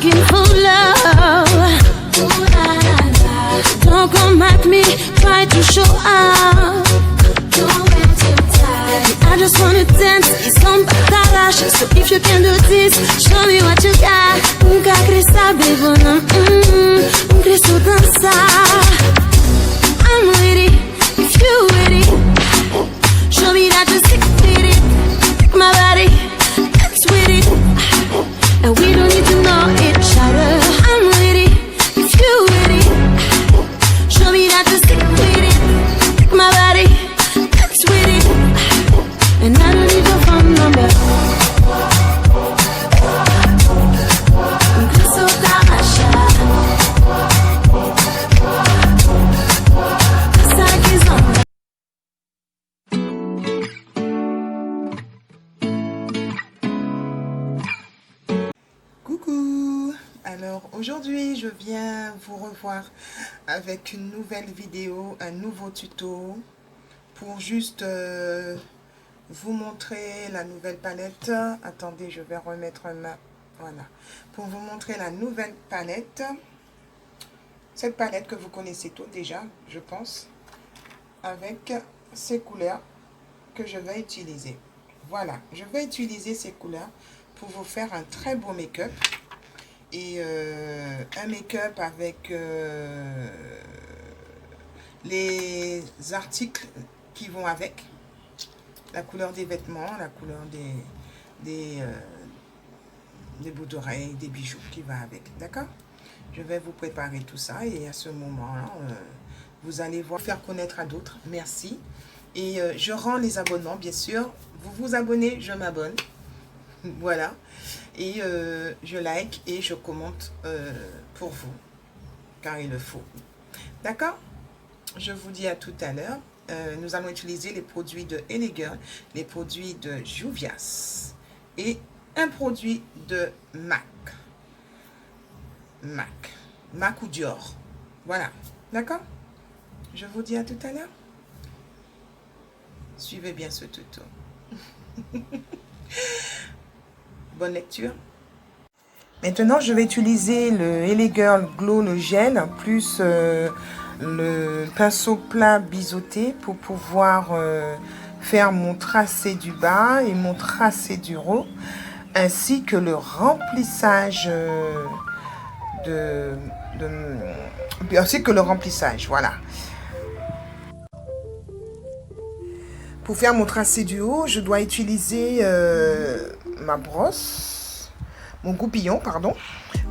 looking for love. Don't come at me, try to show up. I just wanna dance, it's some batalash. So if you can do this, show me what you got. Nunca cresta bebona, Cristo dançar. I'm with it, if you with it. Show me that you're sick with it. Take my body, dance with it. And we don't need to know each other. I'm with it, if you with it. Show me that you're sick with it. Take my body, dance with it. And I don't need your phone number. Cristo dança. Coucou! Alors aujourd'hui je viens vous revoir avec une nouvelle vidéo, un nouveau tuto pour juste vous montrer la nouvelle palette. Attendez, je vais remettre ma... Voilà. Pour vous montrer la nouvelle palette. Cette palette que vous connaissez toutes déjà, je pense. Avec ces couleurs que je vais utiliser. Voilà. Je vais utiliser ces couleurs pour vous faire un très beau make-up. Et un make-up avec les articles qui vont avec. La couleur des vêtements, la couleur des bouts d'oreilles, des bijoux qui va avec. D'accord? Je vais vous préparer tout ça et à ce moment-là, vous allez voir, faire connaître à d'autres. Merci. Et je rends les abonnements, bien sûr. Vous vous abonnez, je m'abonne. Voilà. Et je like et je commente pour vous, car il le faut. D'accord? Je vous dis à tout à l'heure. Nous allons utiliser les produits de LA Girl, les produits de Juvia's et un produit de MAC ou Dior. Voilà, d'accord? Je vous dis à tout à l'heure. Suivez bien ce tuto. Bonne lecture. Maintenant, je vais utiliser le LA Girl Glow, le gel, plus le pinceau plat biseauté pour pouvoir faire mon tracé du bas et mon tracé du haut, ainsi que le remplissage voilà. Pour faire mon tracé du haut, je dois utiliser ma brosse, mon goupillon, pardon,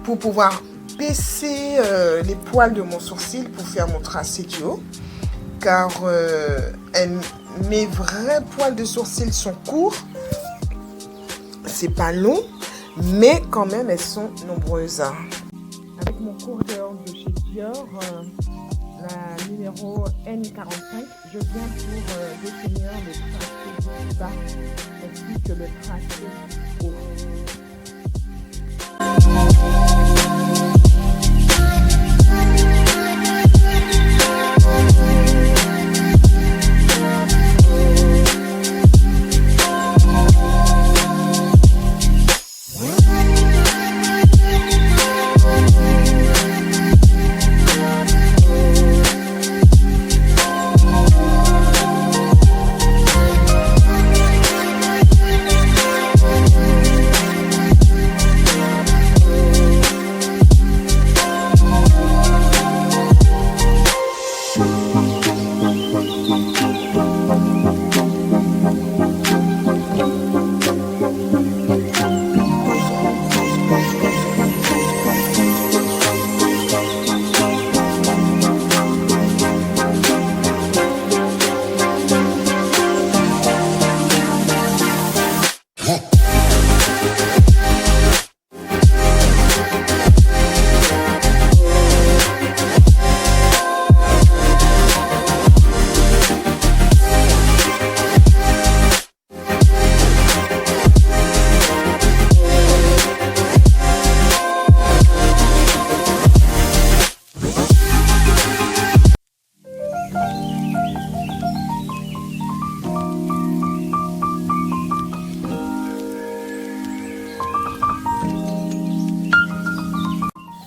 pour pouvoir baisser les poils de mon sourcil pour faire mon tracé du haut, car mes vrais poils de sourcil sont courts, c'est pas long, mais quand même elles sont nombreuses. Avec mon coureur de chez Dior, la numéro N45, je viens pour définir le tracé du bas ainsi que le tracé du haut.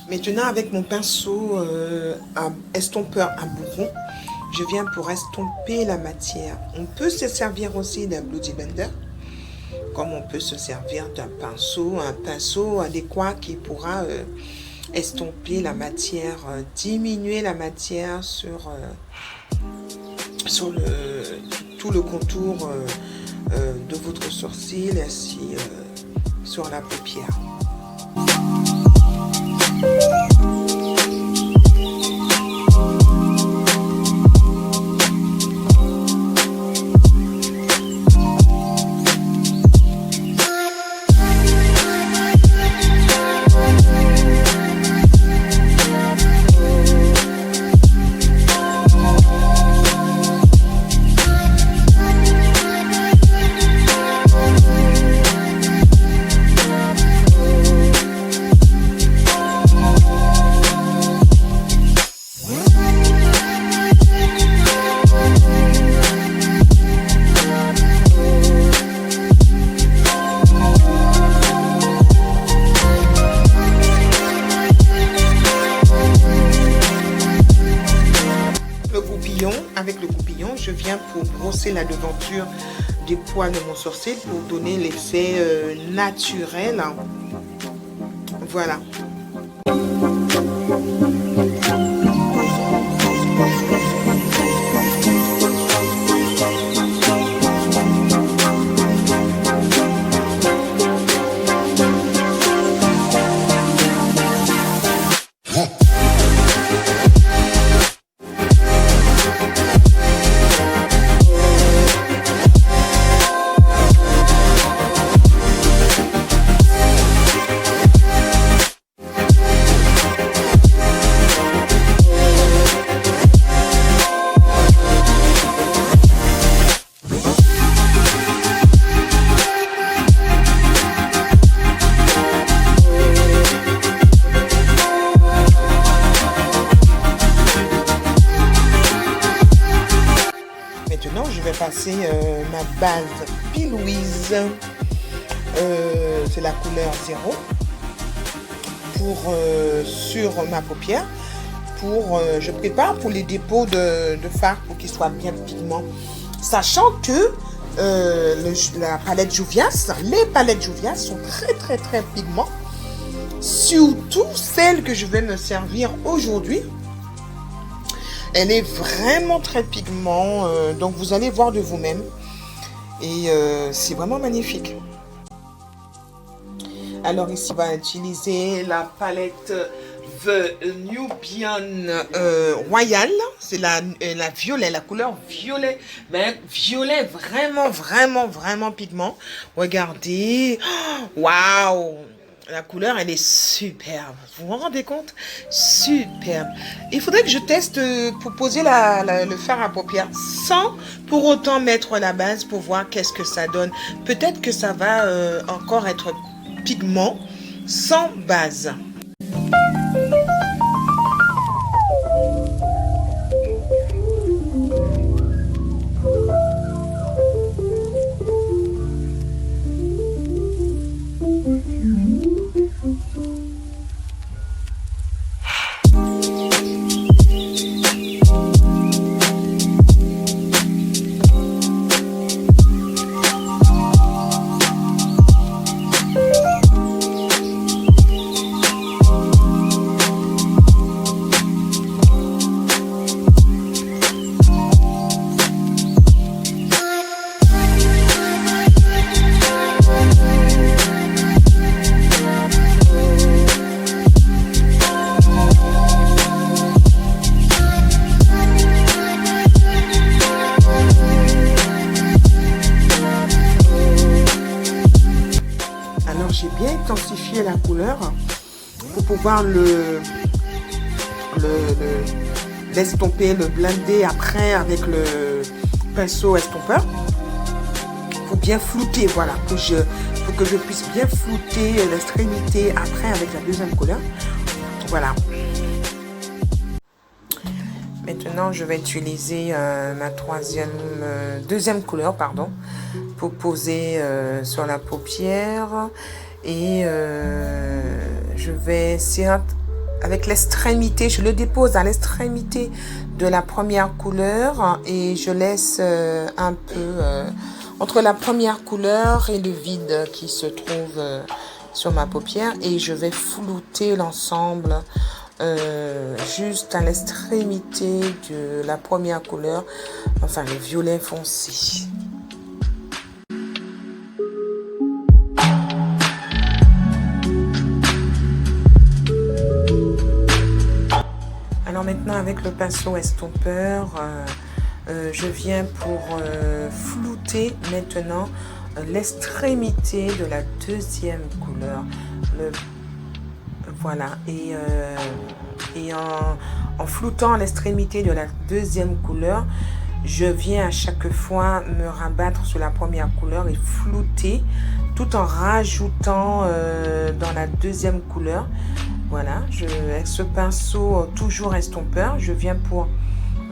Maintenant, avec mon pinceau estompeur à bourron, je viens pour estomper la matière. On peut se servir aussi d'un Beauty Blender, comme on peut se servir d'un pinceau, un pinceau adéquat qui pourra estomper la matière, diminuer la matière sur tout le contour de votre sourcil, ainsi sur la paupière. Avec le goupillon, je viens pour brosser la devanture des poils de mon sourcil pour donner l'effet naturel. Voilà. Maintenant, je vais passer ma base P. Louise. C'est la couleur 0 sur ma paupière. Je prépare pour les dépôts de fard pour qu'ils soient bien pigments. Sachant que la palette Juvias, les palettes Juvias sont très pigments. Surtout celle que je vais me servir aujourd'hui. Elle est vraiment très pigment, donc vous allez voir de vous-même. Et c'est vraiment magnifique. Alors ici, on va utiliser la palette The Nubian Royal. C'est la violet, la couleur violet. Mais violet vraiment pigment. Regardez. Waouh! La couleur, elle est superbe. Vous vous rendez compte? Superbe. Il faudrait que je teste pour poser le fard à paupières sans pour autant mettre la base pour voir qu'est-ce que ça donne. Peut-être que ça va encore être pigment sans base. J'ai bien intensifié la couleur pour pouvoir l'estomper, le blender après avec le pinceau estompeur pour bien flouter, voilà, pour que je puisse bien flouter l'extrémité après avec la deuxième couleur. Voilà. Maintenant, je vais utiliser ma deuxième couleur, pardon, pour poser sur la paupière. Et je vais certes avec l'extrémité, je le dépose à l'extrémité de la première couleur et je laisse un peu entre la première couleur et le vide qui se trouve sur ma paupière, et je vais flouter l'ensemble juste à l'extrémité de la première couleur, enfin le violet foncé. Alors maintenant, avec le pinceau estompeur, je viens pour flouter maintenant l'extrémité de la deuxième couleur. Voilà, et en floutant l'extrémité de la deuxième couleur, je viens à chaque fois me rabattre sur la première couleur et flouter tout en rajoutant dans la deuxième couleur. Voilà, avec ce pinceau toujours estompeur, je viens pour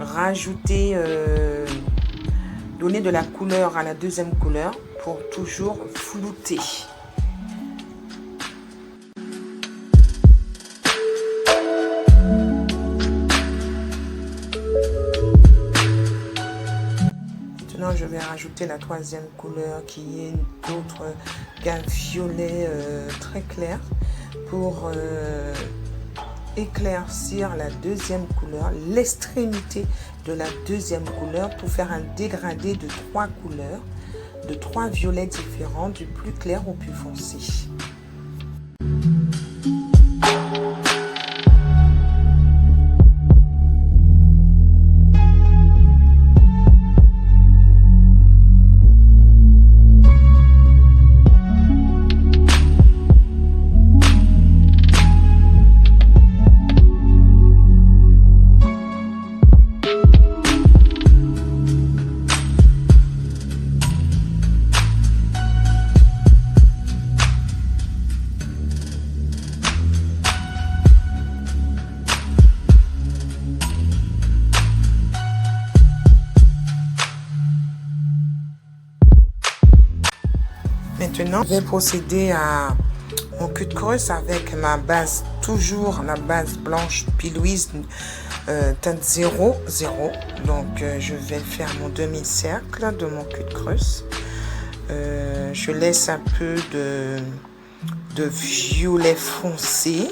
rajouter, donner de la couleur à la deuxième couleur pour toujours flouter. Maintenant, je vais rajouter la troisième couleur qui est une autre gamme violet très clair pour éclaircir la deuxième couleur, l'extrémité de la deuxième couleur, pour faire un dégradé de 3 couleurs, de 3 violets différents, du plus clair au plus foncé. Maintenant, je vais procéder à mon cut creuse avec ma base, toujours la base blanche P. Louise teinte 0, 0. Donc, je vais faire mon demi-cercle de mon cut creuse. Je laisse un peu de violet foncé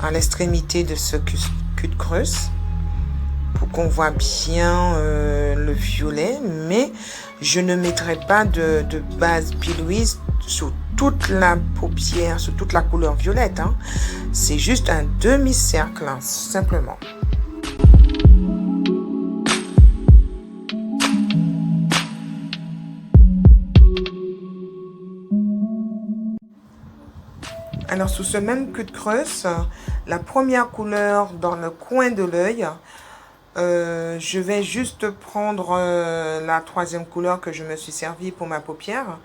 à l'extrémité de ce cut creuse pour qu'on voit bien le violet, mais je ne mettrai pas de base P. Louise sur toute la paupière, sur toute la couleur violette, hein. C'est juste un demi-cercle, hein, simplement. Alors, sous ce même cut creuse, la première couleur dans le coin de l'œil, je vais juste prendre la troisième couleur que je me suis servi pour ma paupière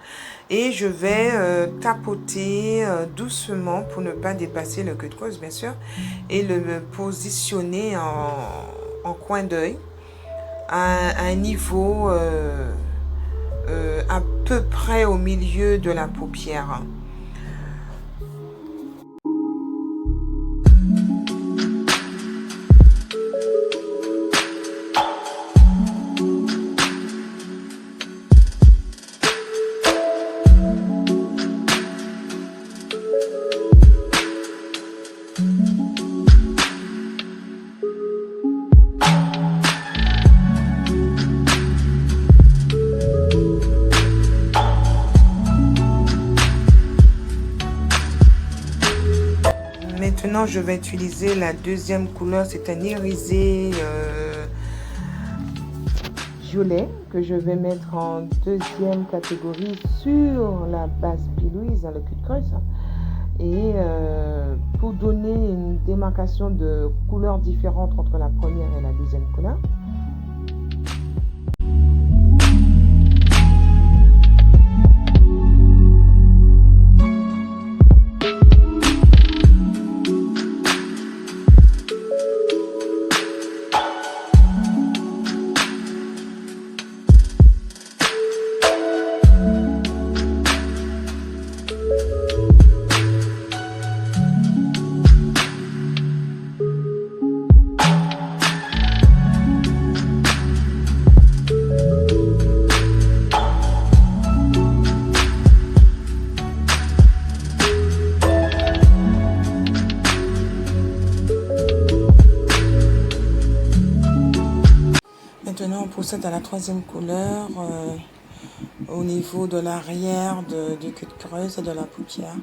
et je vais tapoter doucement pour ne pas dépasser le cut creuse, bien sûr, et le positionner en coin d'œil à un niveau à peu près au milieu de la paupière. Maintenant, je vais utiliser la deuxième couleur, c'est un irisé violet que je vais mettre en deuxième catégorie sur la base P. Louise, le cut creuse, et pour donner une démarcation de couleurs différentes entre la première et la deuxième couleur. procède à la troisième couleur au niveau de l'arrière du cul de creuse et de la paupière.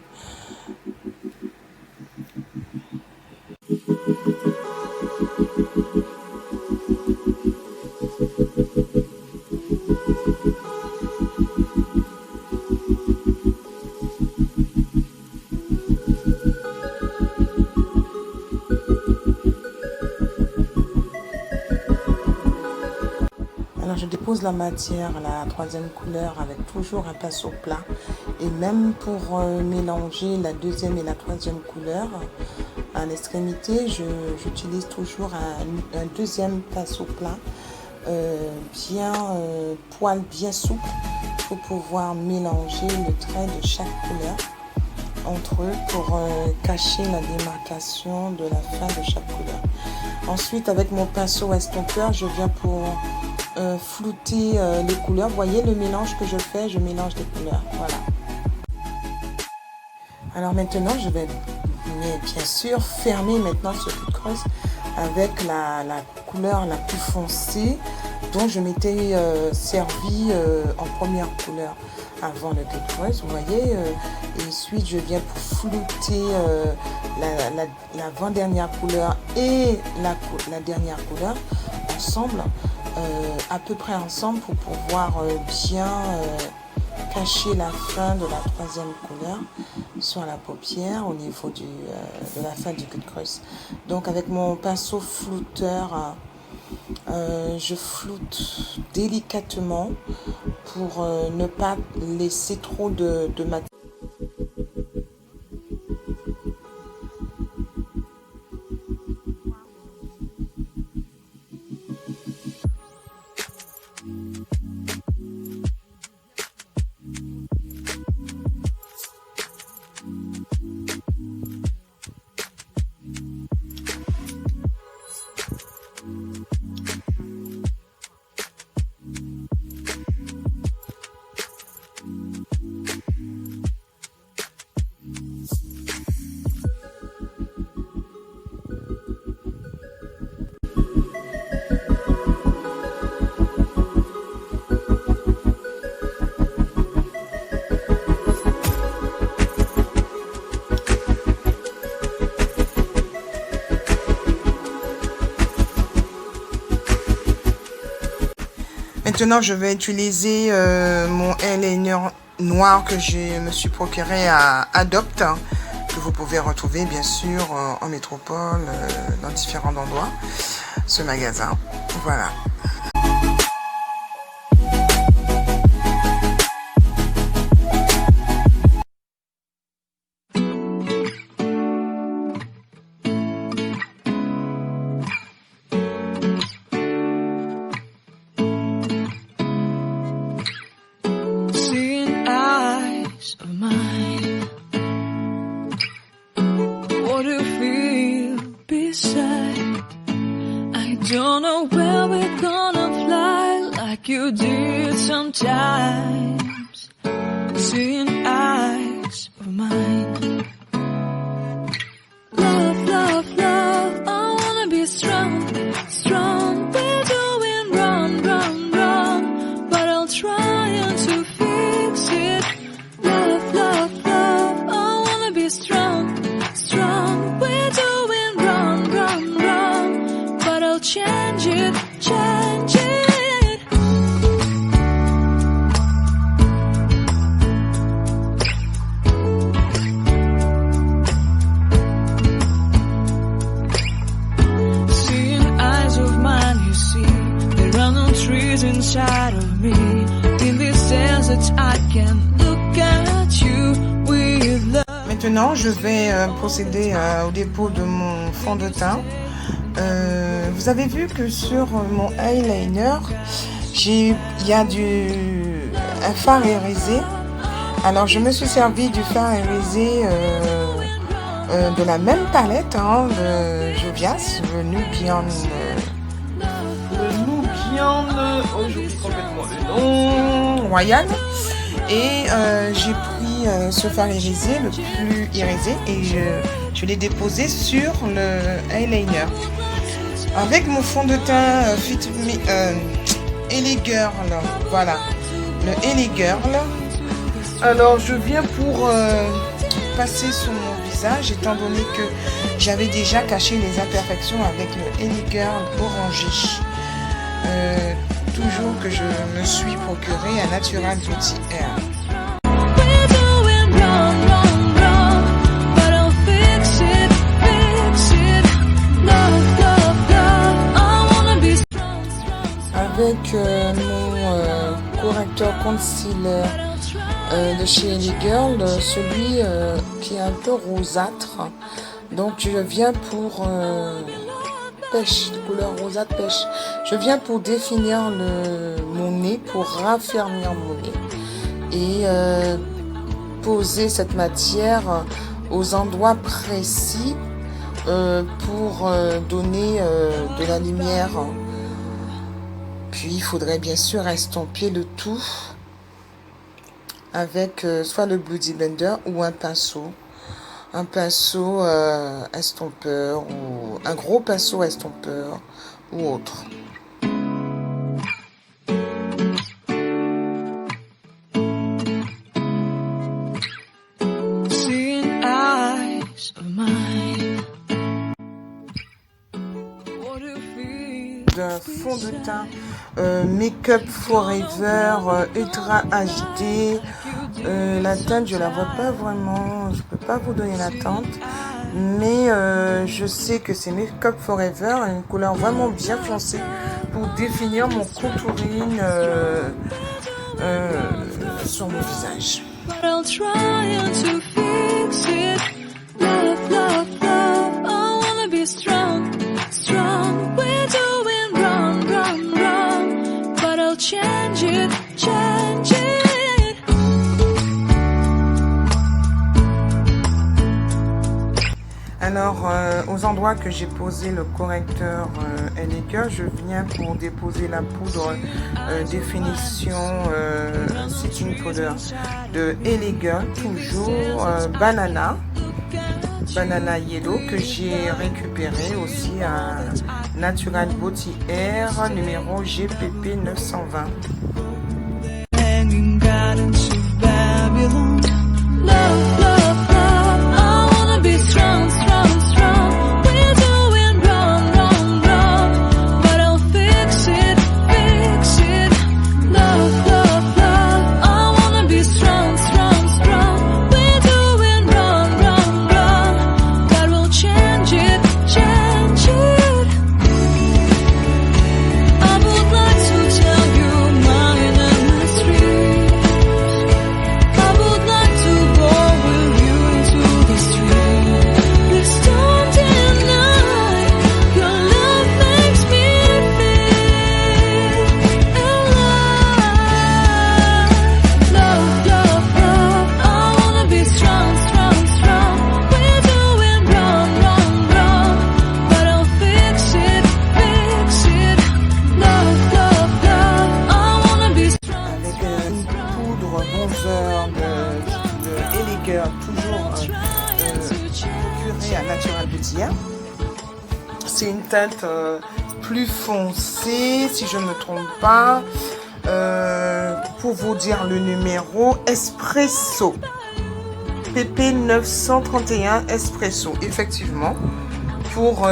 Alors je dépose la matière, la troisième couleur, avec toujours un pinceau plat. Et même pour mélanger la deuxième et la troisième couleur, à l'extrémité, j'utilise toujours un deuxième pinceau plat, poil bien souple, pour pouvoir mélanger le trait de chaque couleur entre eux pour cacher la démarcation de la fin de chaque couleur. Ensuite, avec mon pinceau estompeur, je viens pour flouter les couleurs. Vous voyez le mélange que je fais, je mélange les couleurs. Voilà. Alors maintenant, je vais bien sûr fermer maintenant ce cul de creuse avec la couleur la plus foncée dont je m'étais servi en première couleur avant le cul de creuse. Vous voyez, et ensuite je viens pour flouter l'avant-dernière couleur et la dernière couleur ensemble. À peu près ensemble pour pouvoir bien cacher la fin de la troisième couleur sur la paupière au niveau de la fin du cul de creuse. Donc avec mon pinceau flouteur, je floute délicatement pour ne pas laisser trop de matière. Maintenant, je vais utiliser mon eyeliner noir que je me suis procuré à Adopt, que vous pouvez retrouver bien sûr en métropole, dans différents endroits, ce magasin. Voilà. Don't know where we're gonna fly like you did sometimes. Seeing eyes of mine. Love, love, love, I wanna be strong, strong. We're doing wrong, wrong, wrong, but I'll try to fix it. Love, love, love, I wanna be strong, strong. We're doing wrong, wrong, wrong, but I'll change it, change it. Seeing eyes of mine, you see, there are no trees inside of me. In this desert, I can look at you with love. Maintenant, je vais procéder au dépôt de mon fond de teint. Vous avez vu que sur mon eyeliner, il y a un fard irisé. Alors, je me suis servi du fard irisé de la même palette de Jovias, le Nubian. Oh, j'oublie complètement le nom. Royal. Et j'ai pris ce fard irisé, le plus irisé, et je l'ai déposé sur le eyeliner. Avec mon fond de teint LA Girl. Voilà, le LA Girl. Alors, je viens pour passer sur mon visage, étant donné que j'avais déjà caché les imperfections avec le LA Girl orangé. Toujours que je me suis procuré un Natural Beauty Air. Avec mon correcteur concealer de chez LA Girl, celui qui est un peu rosâtre. Donc je viens pour pêche, de couleur rosâtre pêche. Je viens pour définir mon nez, pour raffermir mon nez et poser cette matière aux endroits précis pour donner de la lumière. Puis il faudrait bien sûr estomper le tout avec soit le Beauty Blender ou un pinceau estompeur ou un gros pinceau estompeur ou autre. D'un fond de teint Make Up Forever Ultra HD. La teinte, je la vois pas vraiment, je peux pas vous donner la teinte, mais je sais que c'est Make Up Forever, une couleur vraiment bien foncée pour définir mon contouring sur mon visage. Change it, change it. Alors, aux endroits que j'ai posé le correcteur LA Girl, je viens pour déposer la poudre définition setting powder de LA Girl, toujours banana yellow, que j'ai récupéré aussi à Natural Beauty Air numéro GPP 920. Toujours procurée à Natural Beauty Air. C'est une teinte plus foncée, si je ne me trompe pas. Pour vous dire le numéro, Espresso. PP 931 Espresso. Effectivement, pour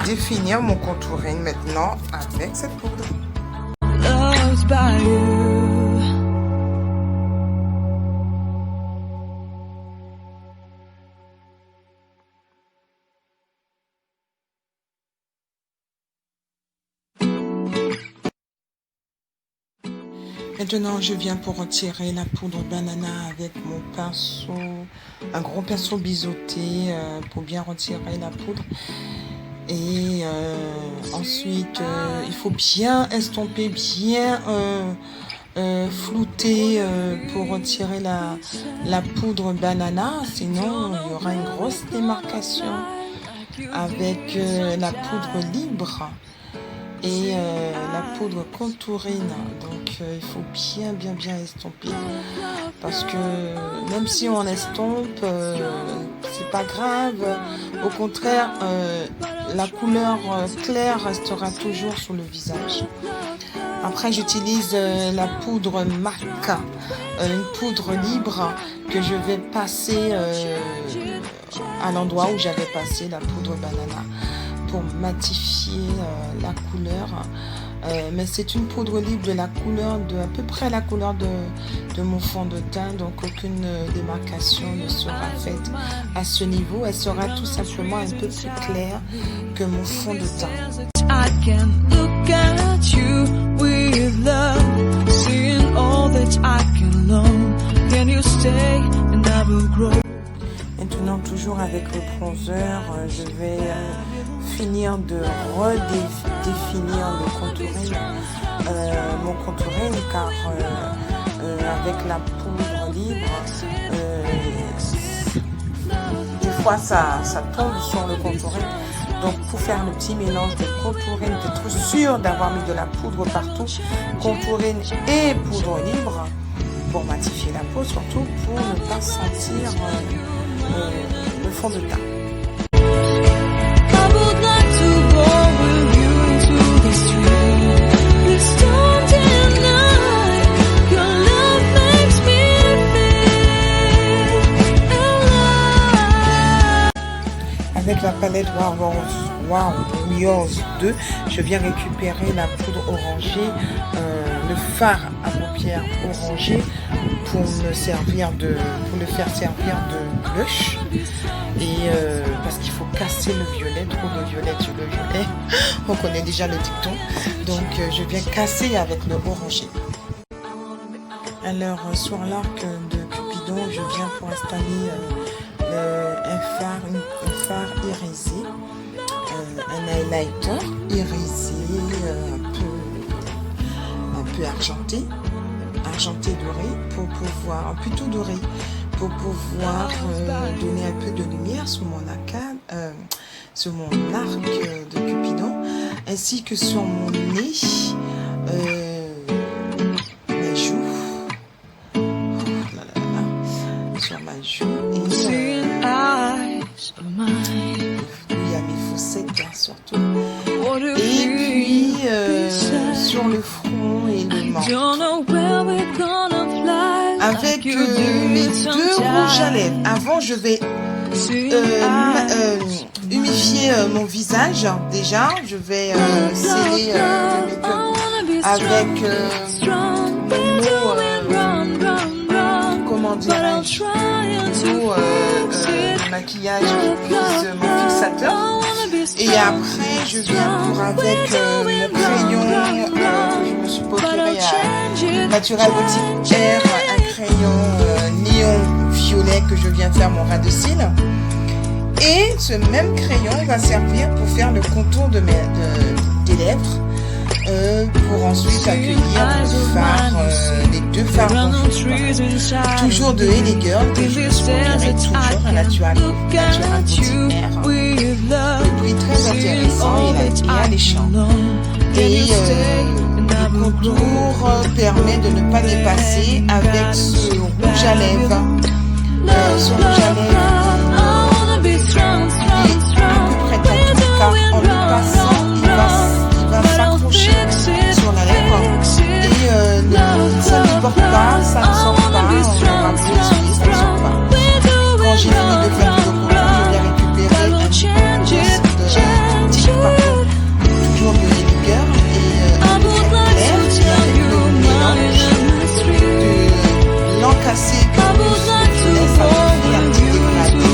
définir mon contouring maintenant avec cette poudre. Maintenant, je viens pour retirer la poudre banana avec mon pinceau, un gros pinceau biseauté pour bien retirer la poudre. Et ensuite, il faut bien estomper, bien flouter pour retirer la poudre banana. Sinon, il y aura une grosse démarcation avec la poudre libre et la poudre contourine. Donc il faut bien estomper, parce que même si on estompe, c'est pas grave. Au contraire, la couleur claire restera toujours sur le visage. Après, j'utilise la poudre MAC, une poudre libre que je vais passer à l'endroit où j'avais passé la poudre banana pour matifier la couleur. Mais c'est une poudre libre de la couleur, de à peu près la couleur de mon fond de teint, donc aucune démarcation ne sera faite à ce niveau. Elle sera tout simplement un peu plus claire que mon fond de teint. I can look at you with love, seeing all that I can learn. Can you stay and I will grow? Maintenant, toujours avec le bronzer, je vais finir de redéfinir le contouring, mon contouring, car avec la poudre libre, des fois ça tombe sur le contouring. Donc pour faire le petit mélange de contouring, d'être sûr d'avoir mis de la poudre partout, contouring et poudre libre, pour matifier la peau, surtout pour ne pas sentir le fond de teint. I would like to go with you into the street. Please don't deny your love makes me feel alive. Avec la palette Warriors 2, je viens récupérer la poudre orangée, le fard à paupières orangé pour le faire servir de blush. Et parce qu'il faut casser le violet, trop de violet sur le violet, on connaît déjà le dicton. Donc je viens casser avec le orangé. Alors sur l'arc de Cupidon, je viens pour installer un phare irisé, un highlighter irisé, un peu argenté doré, pour pouvoir, plutôt doré, pour pouvoir donner un peu de lumière sur mon arcade, sur mon arc de Cupidon, ainsi que sur mon nez, ma joue, sur ma joue, et il y a mes fossettes surtout, et puis sur le front et le menton, avec mes deux rouges à lèvres. Avant, je vais humifier mon visage. Déjà, je vais sceller le make-up avec comment dirais-je, le maquillage qui utilise mon fixateur. Et après, je viens pour avec le crayon que je me suis procuré à Natural Boutique Air, un crayon néon violet que je viens faire mon ras de cils. Et ce même crayon va servir pour faire le contour des lèvres, pour ensuite accueillir le phare, les deux phares dont je parle. Toujours de LA Girl, que je me suis procuré toujours à Natural Boutique Air. Le prix très intéressant et alléchant. Et le contour permet de ne pas dépasser avec ce rouge à lèvres. Ce rouge à lèvres est à peu près tatou, car en le passant, il va s'accrocher sur la lèvre. Et ça ne porte pas, ça ne sort pas, on aura beau essuyer, ça ne sort pas. Quand j'ai fini de faire tout le contour, je viens récupérer un tic partout, toujours de LA Girl, et un peu clair, et avec le mélange de l'encassé que je laisse, ça me fait un petit dégradé.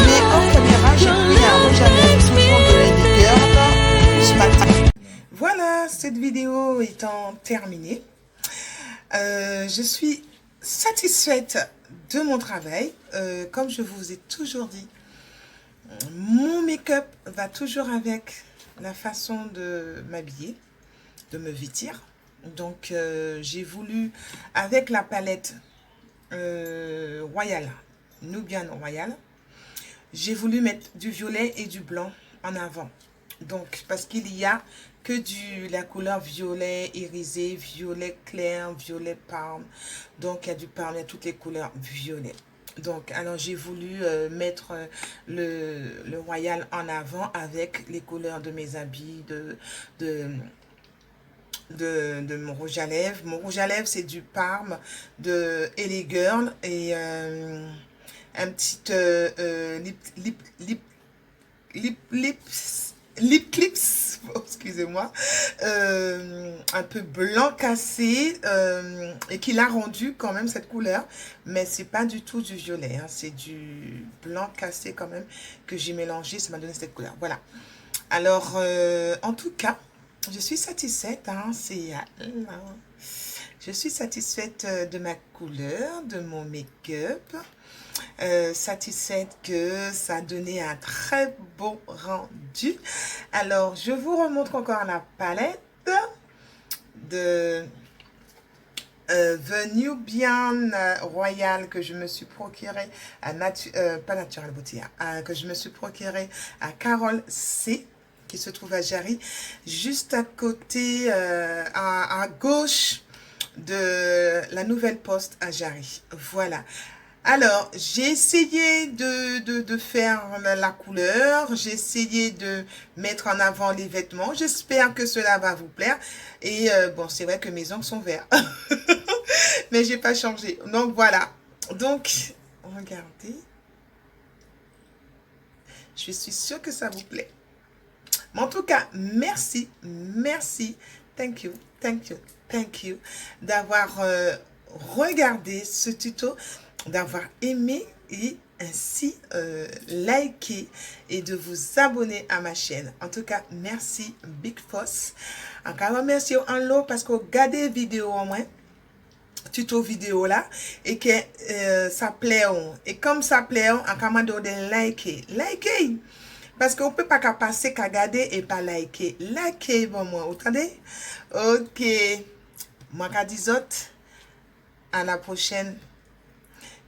Mais en caméra, j'ai pris un rouge à lèvres toujours de LA Girl ce matin. Voilà, cette vidéo étant terminée, je suis satisfaite de mon travail. Comme je vous ai toujours dit, mon make-up va toujours avec la façon de m'habiller, de me vêtir. Donc j'ai voulu, avec la palette Royal, Nubian Royal, j'ai voulu mettre du violet et du blanc en avant. Donc parce qu'il y a que la couleur violet irisé, violet clair, violet palme. Donc il y a du palme, il y a toutes les couleurs violet. Donc, alors j'ai voulu mettre le royal en avant avec les couleurs de mes habits, de mon rouge à lèvres. Mon rouge à lèvres, c'est du Parme de LA Girl et un petit lip clips, excusez-moi, un peu blanc cassé et qui l'a rendu quand même cette couleur, mais c'est pas du tout du violet, hein, c'est du blanc cassé quand même que j'ai mélangé, ça m'a donné cette couleur. Voilà. Alors, en tout cas, je suis satisfaite, hein, je suis satisfaite de ma couleur, de mon make-up. Satisfaite que ça a donné un très beau rendu. Alors, je vous remontre encore la palette de The Nubian Royal que je me suis procuré à pas Natural Beauty, que je me suis procuré à Carole C, qui se trouve à Jarry, juste à côté, à gauche de la Nouvelle Poste à Jarry. Voilà. Alors, j'ai essayé de faire la couleur, j'ai essayé de mettre en avant les vêtements. J'espère que cela va vous plaire. Et bon, c'est vrai que mes ongles sont verts, mais j'ai pas changé. Donc, voilà. Donc, regardez. Je suis sûre que ça vous plaît. Mais en tout cas, merci, merci, thank you, thank you, thank you d'avoir regardé ce tuto, d'avoir aimé et ainsi liker et de vous abonner à ma chaîne. En tout cas, merci Big Boss. Encore merci en l'eau parce que regardez vidéo au moins, tuto vidéo là, et que ça plaît. Et comme ça plaît, en commandant de liker. Liker! Parce qu'on ne peut pas passer qu'à regarder et pas liker. Liker, bon moi, vous entendez? Ok. Moi, qu'à dis autres, à la prochaine.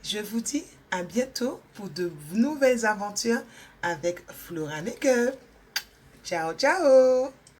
Je vous dis à bientôt pour de nouvelles aventures avec Flora Makeup. Ciao, ciao!